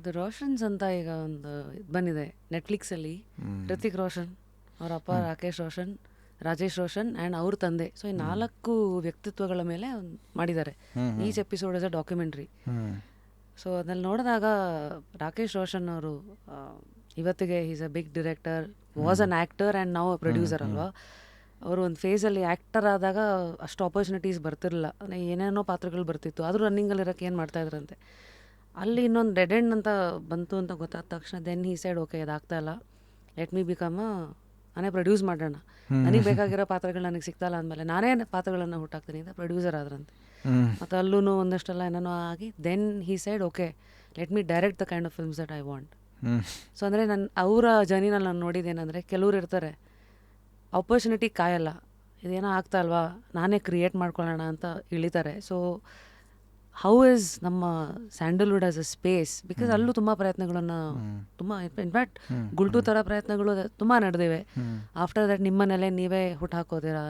ಅದು ರೋಷನ್ಸ್ ಅಂತ ಈಗ ಒಂದು ಇದು ಬಂದಿದೆ ನೆಟ್ಫ್ಲಿಕ್ಸಲ್ಲಿ. ಋತಿಕ್ ರೋಷನ್, ಅವ್ರ ಅಪ್ಪ ರಾಕೇಶ್ ರೋಷನ್, ರಾಜೇಶ್ ರೋಷನ್ ಆ್ಯಂಡ್ ಅವ್ರ ತಂದೆ. ಸೊ ಈ 4 ವ್ಯಕ್ತಿತ್ವಗಳ ಮೇಲೆ ಮಾಡಿದ್ದಾರೆ. Each episode is a documentary. So ಅದ್ರಲ್ಲಿ ನೋಡಿದಾಗ ರಾಕೇಶ್ ರೋಷನ್ ಅವರು ಇವತ್ತಿಗೆ is a big director, was an actor and ನಾವು ಪ್ರೊಡ್ಯೂಸರ್ ಅಲ್ವಾ. ಅವರು ಒಂದು ಫೇಸಲ್ಲಿ ಆ್ಯಕ್ಟರ್ ಆದಾಗ ಅಷ್ಟು ಆಪರ್ಚುನಿಟೀಸ್ ಬರ್ತಿರಲಿಲ್ಲ, ಏನೇನೋ ಪಾತ್ರಗಳು ಬರ್ತಿತ್ತು, ಆದರೂ ರನ್ನಿಂಗಲ್ಲಿ ಇರೋಕ್ಕೆ ಏನು ಮಾಡ್ತಾಯಿದ್ರಂತೆ. ಅಲ್ಲಿ ಇನ್ನೊಂದು ಡೆಡ್ ಎಂಡ್ ಅಂತ ಬಂತು ಅಂತ ಗೊತ್ತಾದ ತಕ್ಷಣ ದೆನ್ ಹಿ ಸೈಡ್ ಓಕೆ ಇದಾಗ್ತಾ ಇಲ್ಲ, ಲೆಟ್ ಮೀ ಬಿಕಮ್ ನಾನೇ ಪ್ರೊಡ್ಯೂಸ್ ಮಾಡೋಣ, ನನಗೆ ಬೇಕಾಗಿರೋ ಪಾತ್ರಗಳು ನನಗೆ ಸಿಗ್ತಾಯಿಲ್ಲ ಅಂದಮೇಲೆ ನಾನೇ ಪಾತ್ರಗಳನ್ನು ಹುಟ್ಟಾಕ್ತೀನಿ ಅಂತ ಪ್ರೊಡ್ಯೂಸರ್ ಆದ್ರಂತೆ. ಮತ್ತು ಅಲ್ಲೂ ಒಂದಷ್ಟೆಲ್ಲ ಏನೇನೋ ಆಗಿ then he said okay let me direct the kind of films that I want. So ಅಂದರೆ ನನ್ನ ಅವರ ಜರ್ನಿನಲ್ಲಿ ನಾನು ನೋಡಿದ್ದೇನೆಂದರೆ, ಕೆಲವ್ರು ಇರ್ತಾರೆ ಆಪರ್ಚುನಿಟಿ ಕಾಯಲ್ಲ, ಇದೇನೋ ಆಗ್ತಾ ಅಲ್ವಾ ನಾನೇ ಕ್ರಿಯೇಟ್ ಮಾಡ್ಕೊಳ್ಳೋಣ ಅಂತ ಇಳಿತಾರೆ. ಸೊ ಹೌ ಇಸ್ ನಮ್ಮ Sandalwood as a space, because ಅಲ್ಲೂ ತುಂಬ ಪ್ರಯತ್ನಗಳನ್ನು ತುಂಬ ಇನ್ಫ್ಯಾಕ್ಟ್ ಗುಲ್ಟು ಥರ ಪ್ರಯತ್ನಗಳು ತುಂಬ ನಡೆದಿವೆ. ಆಫ್ಟರ್ ದಟ್ ನಿಮ್ಮ ಮನೇಲೆ ನೀವೇ ಹುಟ್ಟು ಹಾಕೋತೀರಾ,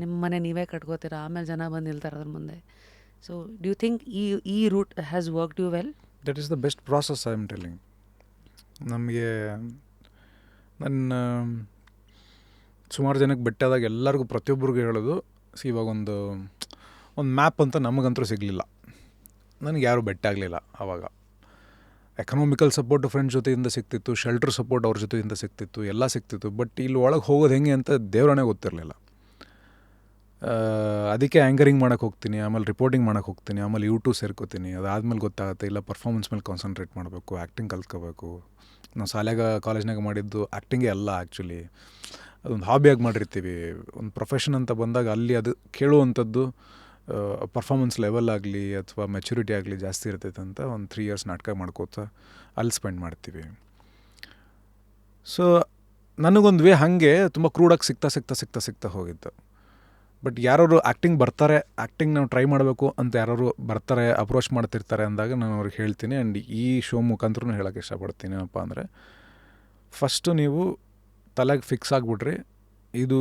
ನಿಮ್ಮ ಮನೆ ನೀವೇ ಕಟ್ಕೋತೀರಾ, ಆಮೇಲೆ ಜನ ಬಂದು ನಿಲ್ತಾರೆ ಅದ್ರ ಮುಂದೆ. ಸೊ ಡ್ಯೂ ಥಿಂಕ್ ಈ route has worked you well? That is the best process I am telling. ನಮಗೆ ನನ್ನ ಸುಮಾರು ಜನಕ್ಕೆ ಬೆಟ್ಟಾದಾಗ ಎಲ್ಲರಿಗೂ ಪ್ರತಿಯೊಬ್ಬರಿಗೂ ಹೇಳೋದು, ಇವಾಗ ಒಂದು ಮ್ಯಾಪ್ ಅಂತ ನಮಗಂತೂ ಸಿಗಲಿಲ್ಲ, ನನಗೆ ಯಾರೂ ಬೆಟ್ಟಾಗಲಿಲ್ಲ. ಆವಾಗ ಎಕನಾಮಿಕಲ್ ಸಪೋರ್ಟ್ ಫ್ರೆಂಡ್ಸ್ ಜೊತೆಯಿಂದ ಸಿಗ್ತಿತ್ತು, ಶೆಲ್ಟರ್ ಸಪೋರ್ಟ್ ಅವ್ರ ಜೊತೆಯಿಂದ ಸಿಗ್ತಿತ್ತು, ಎಲ್ಲ ಸಿಗ್ತಿತ್ತು. ಬಟ್ ಇಲ್ಲಿ ಒಳಗೆ ಹೋಗೋದು ಹೆಂಗೆ ಅಂತ ದೇವರೇ ಗೊತ್ತಿರಲಿಲ್ಲ. ಅದಕ್ಕೆ ಆ್ಯಂಕರಿಂಗ್ ಮಾಡೋಕ್ಕೆ ಹೋಗ್ತೀನಿ, ಆಮೇಲೆ ರಿಪೋರ್ಟಿಂಗ್ ಮಾಡೋಕ್ಕೆ ಹೋಗ್ತೀನಿ, ಆಮೇಲೆ ಯೂಟ್ಯೂಬ್ ಸೇರ್ಕೋತೀನಿ. ಅದಾದಮೇಲೆ ಗೊತ್ತಾಗುತ್ತೆ ಇಲ್ಲ ಪರ್ಫಾರ್ಮೆನ್ಸ್ ಮೇಲೆ ಕಾನ್ಸಂಟ್ರೇಟ್ ಮಾಡಬೇಕು, ಆ್ಯಕ್ಟಿಂಗ್ ಕಲ್ತ್ಕೋಬೇಕು. ನಾವು ಶಾಲೆಗೆ ಕಾಲೇಜ್ನಾಗ ಮಾಡಿದ್ದು ಆ್ಯಕ್ಟಿಂಗೇ ಅಲ್ಲ, ಆ್ಯಕ್ಚುಲಿ ಅದೊಂದು ಹಾಬಿಯಾಗಿ ಮಾಡಿರ್ತೀವಿ. ಒಂದು ಪ್ರೊಫೆಷನ್ ಅಂತ ಬಂದಾಗ ಅಲ್ಲಿ ಅದು ಕೇಳುವಂಥದ್ದು ಪರ್ಫಾರ್ಮೆನ್ಸ್ ಲೆವೆಲ್ ಆಗಲಿ ಅಥವಾ ಮೆಚುರಿಟಿ ಆಗಲಿ ಜಾಸ್ತಿ ಇರ್ತೈತೆ ಅಂತ ಒಂದು 3 years ನಾಟಕ ಮಾಡ್ಕೋತಾ ಅಲ್ಲಿ ಸ್ಪೆಂಡ್ ಮಾಡ್ತೀವಿ. ಸೊ ನನಗೊಂದು ವೇ ಹಾಗೆ ತುಂಬ ಕ್ರೂಡಾಗಿ ಸಿಗ್ತಾ ಹೋಗಿತ್ತು. ಬಟ್ ಯಾರು ಆ್ಯಕ್ಟಿಂಗ್ ಬರ್ತಾರೆ, ಆ್ಯಕ್ಟಿಂಗ್ ನಾವು ಟ್ರೈ ಮಾಡಬೇಕು ಅಂತ ಯಾರು ಬರ್ತಾರೆ, ಅಪ್ರೋಚ್ ಮಾಡ್ತಿರ್ತಾರೆ ಅಂದಾಗ ನಾನು ಅವ್ರಿಗೆ ಹೇಳ್ತೀನಿ. ಆ್ಯಂಡ್ ಈ ಶೋ ಮುಖಾಂತರ ಹೇಳೋಕ್ಕೆ ಇಷ್ಟಪಡ್ತೀನಿ ಏನಪ್ಪ ಅಂದರೆ, ಫಸ್ಟು ನೀವು ತಲೆಗೆ ಫಿಕ್ಸ್ ಆಗಿಬಿಡ್ರಿ, ಇದು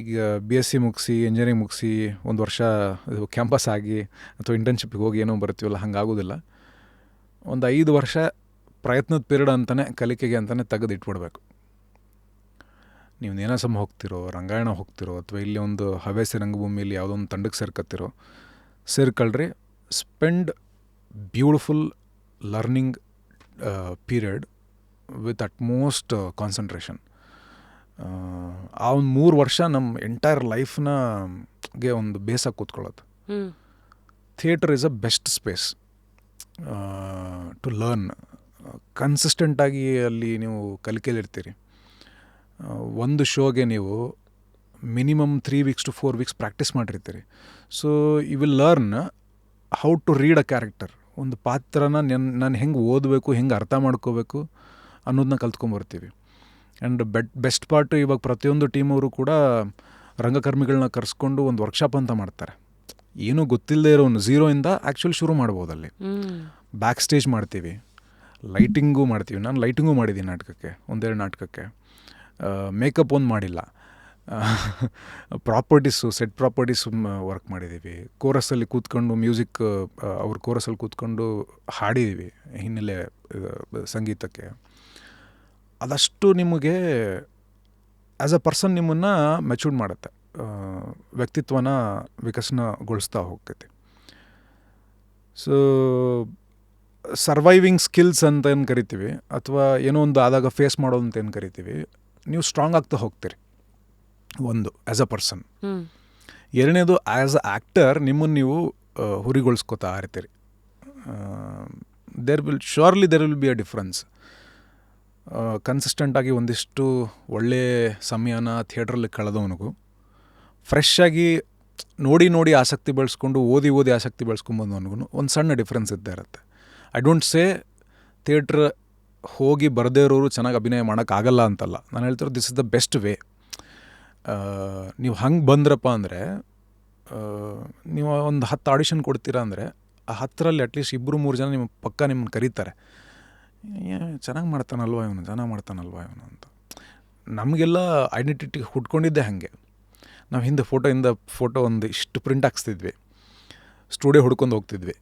ಈಗ BSc ಮುಗಿಸಿ ಇಂಜಿನಿಯರಿಂಗ್ ಮುಗಿಸಿ 1 ವರ್ಷ ಕ್ಯಾಂಪಸ್ ಆಗಿ ಅಥವಾ ಇಂಟರ್ನ್ಶಿಪ್ಪಿಗೆ ಹೋಗಿ ಏನೋ ಬರ್ತೀವಲ್ಲ, ಹಂಗಾಗೋದಿಲ್ಲ. ಒಂದು 5 ವರ್ಷ ಪ್ರಯತ್ನದ ಪೀರಿಯಡ್ ಅಂತಲೇ ಕಲಿಕೆಗೆ ಅಂತಲೇ ತೆಗೆದಿಟ್ಬಿಡ್ಬೇಕು. ನೀವು ನೀನಾಸಂ ಹೋಗ್ತಿರೋ, ರಂಗಾಯಣ ಹೋಗ್ತಿರೋ, ಅಥವಾ ಇಲ್ಲಿ ಒಂದು ಹವ್ಯಾಸಿ ರಂಗಭೂಮಿಯಲ್ಲಿ ಯಾವುದೋ ಒಂದು ತಂಡಕ್ಕೆ ಸೇರ್ಕೊಳ್ರಿ. Spend beautiful learning period with utmost concentration. ಆ ಒಂದು 3 ವರ್ಷ ನಮ್ಮ ಎಂಟೈರ್ ಲೈಫ್ನಾಗೆ ಒಂದು ಬೇಸಾಗಿ ಕೂತ್ಕೊಳ್ಳೋದು. Theatre is a best space to learn. ಕನ್ಸಿಸ್ಟೆಂಟಾಗಿ ಅಲ್ಲಿ ನೀವು ಕಲಿಕೆಯಲ್ಲಿರ್ತೀರಿ. ಒಂದು ಶೋಗೆ ನೀವು minimum 3 weeks to 4 weeks practice ಮಾಡಿರ್ತೀರಿ. So you will learn how to read a character. ಒಂದು ಪಾತ್ರನ ನಾನು ಹೆಂಗೆ ಓದಬೇಕು, ಹೆಂಗೆ ಅರ್ಥ ಮಾಡ್ಕೋಬೇಕು ಅನ್ನೋದನ್ನ ಕಲ್ತ್ಕೊಂಬರ್ತೀವಿ. ಆ್ಯಂಡ್ ಬೆಸ್ಟ್ ಪಾರ್ಟು, ಇವಾಗ ಪ್ರತಿಯೊಂದು ಟೀಮವರು ಕೂಡ ರಂಗಕರ್ಮಿಗಳನ್ನ ಕರೆಸ್ಕೊಂಡು ಒಂದು ವರ್ಕ್ಶಾಪ್ ಅಂತ ಮಾಡ್ತಾರೆ. ಏನೂ ಗೊತ್ತಿಲ್ಲದೆ ಇರೋನು ಝೀರೋಯಿಂದ ಆ್ಯಕ್ಚುಲಿ ಶುರು ಮಾಡ್ಬೋದಲ್ಲಿ. ಬ್ಯಾಕ್ ಸ್ಟೇಜ್ ಮಾಡ್ತೀವಿ, ಲೈಟಿಂಗು ಮಾಡ್ತೀವಿ. ನಾನು ಲೈಟಿಂಗು ಮಾಡಿದ್ದೀನಿ ನಾಟಕಕ್ಕೆ, 1-2 ನಾಟಕಕ್ಕೆ. ಮೇಕಪ್ ಒಂದು ಮಾಡಿಲ್ಲ, ಪ್ರಾಪರ್ಟೀಸು, ಸೆಟ್ ಪ್ರಾಪರ್ಟೀಸು ವರ್ಕ್ ಮಾಡಿದ್ದೀವಿ. ಕೋರಸಲ್ಲಿ ಕೂತ್ಕೊಂಡು ಮ್ಯೂಸಿಕ್, ಅವ್ರ ಕೋರಸಲ್ಲಿ ಕೂತ್ಕೊಂಡು ಹಾಡಿದ್ದೀವಿ ಹಿನ್ನೆಲೆ ಸಂಗೀತಕ್ಕೆ. ಅದಷ್ಟು ನಿಮಗೆ ಆ್ಯಸ್ ಅ ಪರ್ಸನ್ ನಿಮ್ಮನ್ನು ಮೆಚೂರ್ಡ್ ಮಾಡುತ್ತೆ, ವ್ಯಕ್ತಿತ್ವನ ವಿಕಸನಗೊಳಿಸ್ತಾ ಹೋಗ್ತೈತಿ. ಸೊ ಸರ್ವೈವಿಂಗ್ ಸ್ಕಿಲ್ಸ್ ಅಂತ ಏನು ಕರಿತೀವಿ, ಅಥವಾ ಏನೋ ಒಂದು ಆದಾಗ ಫೇಸ್ ಮಾಡೋದು ಅಂತ ಏನು ಕರಿತೀವಿ, ನೀವು ಸ್ಟ್ರಾಂಗ್ ಆಗ್ತಾ ಹೋಗ್ತೀರಿ. ಒಂದು ಆ್ಯಸ್ ಅ ಪರ್ಸನ್. ಎರಡನೇದು ಆ್ಯಸ್ ಅ ಆ್ಯಕ್ಟರ್ ನಿಮ್ಮನ್ನು ನೀವು ಹುರಿಗೊಳಿಸ್ಕೋತಾ ಇರ್ತೀರಿ. There will be a difference. ಕನ್ಸಿಸ್ಟೆಂಟಾಗಿ ಒಂದಿಷ್ಟು ಒಳ್ಳೆಯ ಸಮಯನ ಥಿಯೇಟ್ರಲ್ಲಿ ಕಳೆದವನಿಗೂ, ಫ್ರೆಶ್ಶಾಗಿ ನೋಡಿ ಆಸಕ್ತಿ ಬೆಳೆಸ್ಕೊಂಡು ಓದಿ ಆಸಕ್ತಿ ಬೆಳೆಸ್ಕೊಂಬಂದವನಿಗೂ ಒಂದು ಸಣ್ಣ ಡಿಫ್ರೆನ್ಸ್ ಇದ್ದೇ ಇರುತ್ತೆ. ಐ ಡೋಂಟ್ ಸೇ ಥಿಯೇಟ್ರ್ ಹೋಗಿ ಬರದೇ ಇರೋರು ಚೆನ್ನಾಗಿ ಅಭಿನಯ ಮಾಡೋಕ್ಕಾಗಲ್ಲ ಅಂತಲ್ಲ. ನಾನು ಹೇಳ್ತಿರೋ this is the best way. ನೀವು ಹಂಗೆ ಬಂದ್ರಪ್ಪ ಅಂದರೆ, ನೀವು ಒಂದು 10 ಆಡಿಷನ್ ಕೊಡ್ತೀರಾ ಅಂದರೆ ಆ 10ರಲ್ಲಿ ಅಟ್ಲೀಸ್ಟ್ 2-3 ಜನ ನಿಮ್ಮ ಪಕ್ಕ ನಿಮ್ಮನ್ನು ಕರೀತಾರೆ, ಚೆನ್ನಾಗಿ ಮಾಡ್ತಾನಲ್ವ ಇವನು ಅಂತ. ನಮಗೆಲ್ಲ ಐಡೆಂಟಿಟಿ ಹುಟ್ಕೊಂಡಿದ್ದೆ ಹಾಗೆ. ನಾವು ಹಿಂದೆ ಫೋಟೋ ಒಂದು ಇಷ್ಟು ಪ್ರಿಂಟ್ ಹಾಕ್ಸ್ತಿದ್ವಿ, ಸ್ಟುಡಿಯೋ ಹುಡ್ಕೊಂಡು ಹೋಗ್ತಿದ್ವಿ.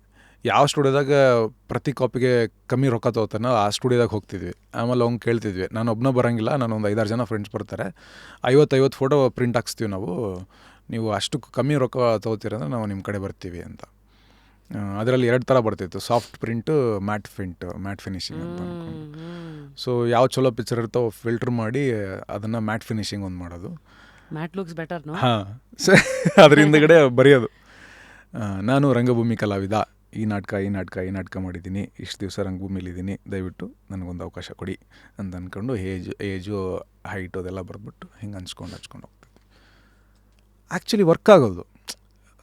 ಯಾವ ಸ್ಟುಡಿಯೋದಾಗ ಪ್ರತಿ ಕಾಪಿಗೆ ಕಮ್ಮಿ ರೊಕ್ಕ ತೊಗೋತಾನೋ ಆ ಸ್ಟುಡಿಯೋದಾಗ ಹೋಗ್ತಿದ್ವಿ. ಆಮೇಲೆ ಅವ್ನು ಕೇಳ್ತಿದ್ವಿ, ನಾನು ಒಬ್ಬನೇ ಬರೋಂಗಿಲ್ಲ, ನಾನು ಒಂದು 5-6 ಜನ ಫ್ರೆಂಡ್ಸ್ ಬರ್ತಾರೆ, 50 ಫೋಟೋ ಪ್ರಿಂಟ್ ಹಾಕ್ಸ್ತೀವಿ ನಾವು, ನೀವು ಅಷ್ಟು ಕಮ್ಮಿ ರೊಕ್ಕ ತೊಗೋತೀರಂದ್ರೆ ನಾವು ನಿಮ್ಮ ಕಡೆ ಬರ್ತೀವಿ ಅಂತ. ಅದರಲ್ಲಿ 2 ಥರ ಬರ್ತಿತ್ತು, ಸಾಫ್ಟ್ ಪ್ರಿಂಟು, ಮ್ಯಾಟ್ ಫಿನಿಶಿಂಗ್ ಅಂತ ಅಂದ್ಕೊಂಡು. ಸೊ ಯಾವ ಚಲೋ ಪಿಕ್ಚರ್ ಇರ್ತಾವೆ ಫಿಲ್ಟರ್ ಮಾಡಿ ಅದನ್ನು ಮ್ಯಾಟ್ ಫಿನಿಶಿಂಗ್ ಒಂದು ಮಾಡೋದು. Mat looks better. ಹಾಂ, ಸೊ ಅದ್ರ ಹಿಂದಗಡೆ ಬರೆಯೋದು, ನಾನು ರಂಗಭೂಮಿ ಕಲಾವಿದ, ಈ ನಾಟಕ ಮಾಡಿದ್ದೀನಿ, ಇಷ್ಟು ದಿವಸ ರಂಗಭೂಮಿಲಿದ್ದೀನಿ, ದಯವಿಟ್ಟು ನನಗೊಂದು ಅವಕಾಶ ಕೊಡಿ ಅಂತ ಅಂದ್ಕೊಂಡು ಏಜು ಹೈಟು ಅದೆಲ್ಲ ಬರೆದ್ಬಿಟ್ಟು ಹಿಂಗೆ ಹಚ್ಕೊಂಡು ಹೋಗ್ತಿದ್ವಿ. ಆ್ಯಕ್ಚುಲಿ ವರ್ಕ್ ಆಗೋದು,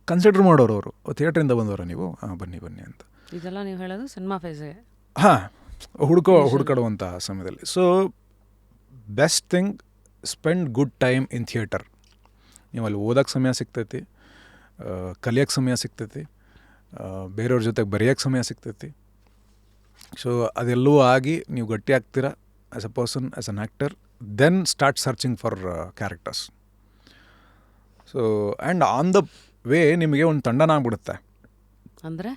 ಕನ್ಸಿಡರ್ ಮಾಡೋರು ಅವರು, ಥಿಯೇಟ್ರಿಂದ ಬಂದವರ ನೀವು, ಹಾಂ ಬನ್ನಿ ಅಂತ. ಇದೆಲ್ಲ ನೀವು ಹೇಳೋದು ಸಿನಿಮಾ ಫೇಸ್ಗೆ. ಹಾಂ, ಹುಡುಕಾಡುವಂಥ ಸಮಯದಲ್ಲಿ. So best thing, spend good time in theatre. ನೀವು ಅಲ್ಲಿ ಓದೋಕ್ಕೆ ಸಮಯ ಸಿಗ್ತೈತಿ, ಕಲಿಯೋಕ್ಕೆ ಸಮಯ ಸಿಗ್ತೈತಿ, ಬೇರೆಯವ್ರ ಜೊತೆಗೆ ಬರೆಯೋಕ್ಕೆ ಸಮಯ ಸಿಗ್ತೈತಿ. ಸೊ ಅದೆಲ್ಲವೂ ಆಗಿ ನೀವು ಗಟ್ಟಿ ಆಗ್ತೀರಾ as a person, as an actor. Then start searching for characters. So and on the way ನಿಮಗೆ ಒಂದು ತಂಡನ ಆಗ್ಬಿಡುತ್ತೆ, ಅಂದರೆ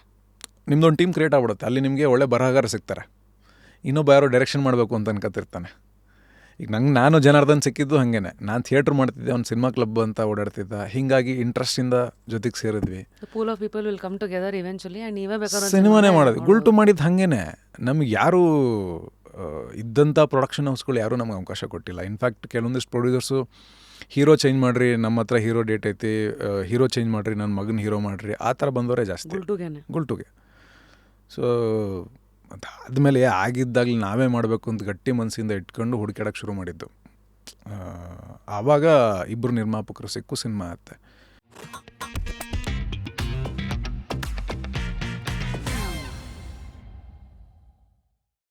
ನಿಮ್ದೊಂದು ಟೀಮ್ ಕ್ರಿಯೇಟ್ ಆಗ್ಬಿಡುತ್ತೆ. ಅಲ್ಲಿ ನಿಮಗೆ ಒಳ್ಳೆ ಬರಹಗಾರ ಸಿಗ್ತಾರೆ, ಇನ್ನೊಬ್ಬ ಯಾರೋ ಡೈರೆಕ್ಷನ್ ಮಾಡಬೇಕು ಅಂತ ಅನ್ಕೋತಿರ್ತಾನೆ. ಈಗ ನಾನು ಜನಾರ್ದನ್ ಸಿಕ್ಕಿದ್ದು ಹಾಗೇ, ನಾನು ಥಿಯೇಟ್ರ್ ಮಾಡ್ತಿದ್ದೆ, ಅವ್ನು ಸಿನಿಮಾ ಕ್ಲಬ್ ಅಂತ ಓಡಾಡ್ತಿದ್ದ, ಹೀಗಾಗಿ ಇಂಟ್ರೆಸ್ಟಿಂದ ಜೊತೆಗೆ ಸೇರಿದ್ವಿ. Pool of people will come together eventually and ನೀವೇ ಬೇಕಾದ್ರೆ ಸಿನಿಮಾನೇ ಮಾಡೋದು. ಗುಲ್ಟು ಮಾಡಿದ್ದು ಹಾಗೇ, ನಮಗೆ ಯಾರೂ ಇದ್ದಂಥ ಪ್ರೊಡಕ್ಷನ್ ಹೌಸ್ಗಳು ಯಾರೂ ನಮಗೆ ಅವಕಾಶ ಕೊಟ್ಟಿಲ್ಲ. ಇನ್ಫ್ಯಾಕ್ಟ್ ಕೆಲವೊಂದಿಷ್ಟು ಪ್ರೊಡ್ಯೂಸರ್ಸು ಹೀರೋ ಚೇಂಜ್ ಮಾಡಿರಿ, ನಮ್ಮ ಹತ್ರ ಹೀರೋ ಡೇಟ್ ಐತಿ, ಹೀರೋ ಚೇಂಜ್ ಮಾಡಿರಿ, ನನ್ನ ಮಗನ ಹೀರೋ ಮಾಡಿರಿ, ಆ ಥರ ಬಂದವರೇ ಜಾಸ್ತಿ ಗುಲ್ಟುಗೆ. ಸೊ ಅದಾದಮೇಲೆ ಆಗಿದ್ದಾಗಲಿ ನಾವೇ ಮಾಡಬೇಕು ಅಂತ ಗಟ್ಟಿ ಮನಸ್ಸಿಂದ ಇಟ್ಕೊಂಡು ಹುಡುಕಾಡೋಕ್ಕೆ ಶುರು ಮಾಡಿದ್ದು. ಆವಾಗ 2 ನಿರ್ಮಾಪಕರು ಸಿಕ್ಕು ಸಿನಿಮಾ ಆಗುತ್ತೆ.